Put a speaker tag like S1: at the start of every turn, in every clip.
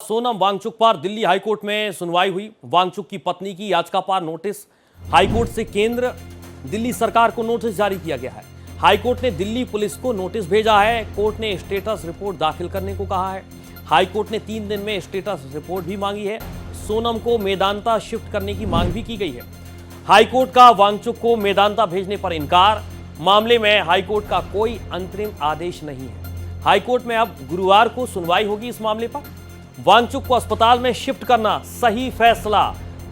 S1: सोनम वांगचुक पर दिल्ली हाईकोर्ट में सुनवाई हुई। वांगचुक की पत्नी की याचिका पर नोटिस हाईकोर्ट से केंद्र दिल्ली सरकार को नोटिस जारी किया गया है। हाईकोर्ट ने दिल्ली पुलिस को नोटिस भेजा है। कोर्ट ने स्टेटस रिपोर्ट दाखिल करने को कहा है। हाईकोर्ट ने 3 दिन में स्टेटस रिपोर्ट भी मांगी है। सोनम को मेदांता शिफ्ट करने की मांग भी की गई है। हाईकोर्ट का वांगचुक को मेदांता भेजने पर इनकार। मामले में हाईकोर्ट का कोई अंतरिम आदेश नहीं है। हाईकोर्ट में अब गुरुवार को सुनवाई होगी इस मामले पर। वांगचुक को अस्पताल में शिफ्ट करना सही फैसला।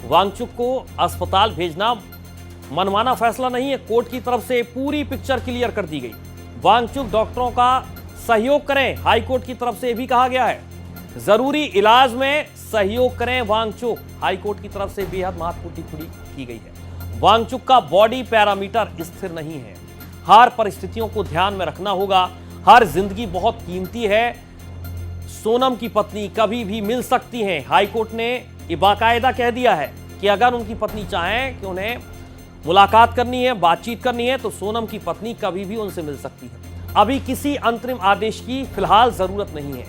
S1: वांगचुक को अस्पताल भेजना मनमाना फैसला नहीं है। कोर्ट की तरफ से पूरी पिक्चर क्लियर कर दी गई। वांगचुक डॉक्टरों का सहयोग करें, हाईकोर्ट की तरफ से भी कहा गया है। जरूरी इलाज में सहयोग करें वांगचुक, हाईकोर्ट की तरफ से बेहद महत्वपूर्ण टिप्पणी की गई है। वांगचुक का बॉडी पैरामीटर स्थिर नहीं है। हर परिस्थितियों को ध्यान में रखना होगा। हर जिंदगी बहुत कीमती है। सोनम की पत्नी कभी भी मिल सकती हैं। हाईकोर्ट ने ये बाकायदा कह दिया है कि अगर उनकी पत्नी चाहें कि उन्हें मुलाकात करनी है, बातचीत करनी है, तो सोनम की पत्नी कभी भी उनसे मिल सकती है। अभी किसी अंतरिम आदेश की फिलहाल जरूरत नहीं है।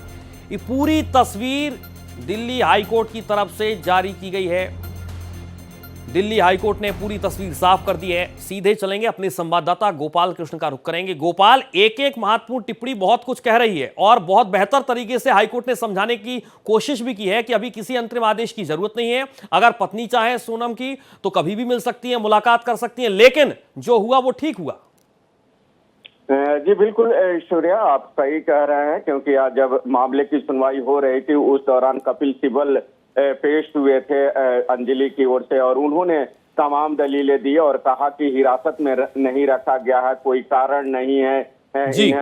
S1: ये पूरी तस्वीर दिल्ली हाईकोर्ट की तरफ से जारी की गई है। दिल्ली हाईकोर्ट ने पूरी तस्वीर साफ कर दी है। सीधे चलेंगे अपने संवाददाता गोपाल कृष्ण का रुख करेंगे। गोपाल, एक एक महत्वपूर्ण टिप्पणी बहुत कुछ कह रही है और बहुत बेहतर तरीके से हाईकोर्ट ने समझाने की कोशिश भी की है कि अभी किसी अंतरिम आदेश की जरूरत नहीं है। अगर पत्नी चाहे सोनम की तो कभी भी मिल सकती है, मुलाकात कर सकती है, लेकिन जो हुआ वो ठीक हुआ।
S2: जी बिल्कुल ऐश्वर्या, आप सही कह रहे हैं, क्योंकि आज जब मामले की सुनवाई हो रही थी उस दौरान कपिल सिब्बल पेश हुए थे अंजलि की ओर से, और उन्होंने तमाम दलीलें दी और कहा कि हिरासत में नहीं रखा गया है, कोई कारण नहीं है, इन्हें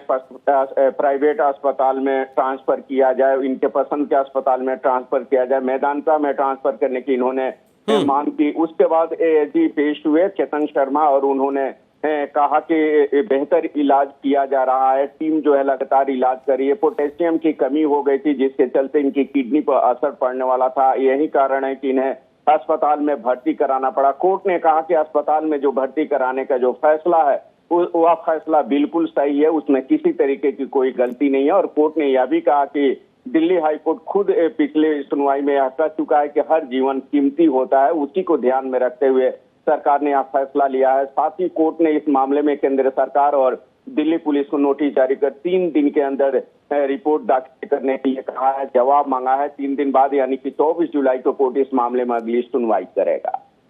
S2: प्राइवेट अस्पताल में ट्रांसफर किया जाए, इनके पसंद के अस्पताल में ट्रांसफर किया जाए, मेदांता में ट्रांसफर करने की इन्होंने मांग की। उसके बाद एएसजी पेश हुए चेतन शर्मा और उन्होंने कहा कि बेहतर इलाज किया जा रहा है। टीम जो है लगातार इलाज कर रही है। पोटेशियम की कमी हो गई थी जिसके चलते इनकी किडनी पर असर पड़ने वाला था। यही कारण है कि इन्हें अस्पताल में भर्ती कराना पड़ा। कोर्ट ने कहा कि अस्पताल में जो भर्ती कराने का जो फैसला है वह फैसला बिल्कुल सही है, उसमें किसी तरीके की कोई गलती नहीं है। और कोर्ट ने यह भी कहा कि दिल्ली हाईकोर्ट खुद पिछले सुनवाई में यह कह चुका है कि हर जीवन कीमती होता है, उसी को ध्यान में रखते हुए सरकार ने यह फैसला लिया है। साथ ही कोर्ट ने इस मामले में केंद्र सरकार और दिल्ली पुलिस को नोटिस जारी कर 3 दिन के अंदर रिपोर्ट दाखिल करने के लिए कहा है, जवाब मांगा है। 3 दिन बाद यानी कि 24 जुलाई को कोर्ट इस मामले में अगली सुनवाई करेगा।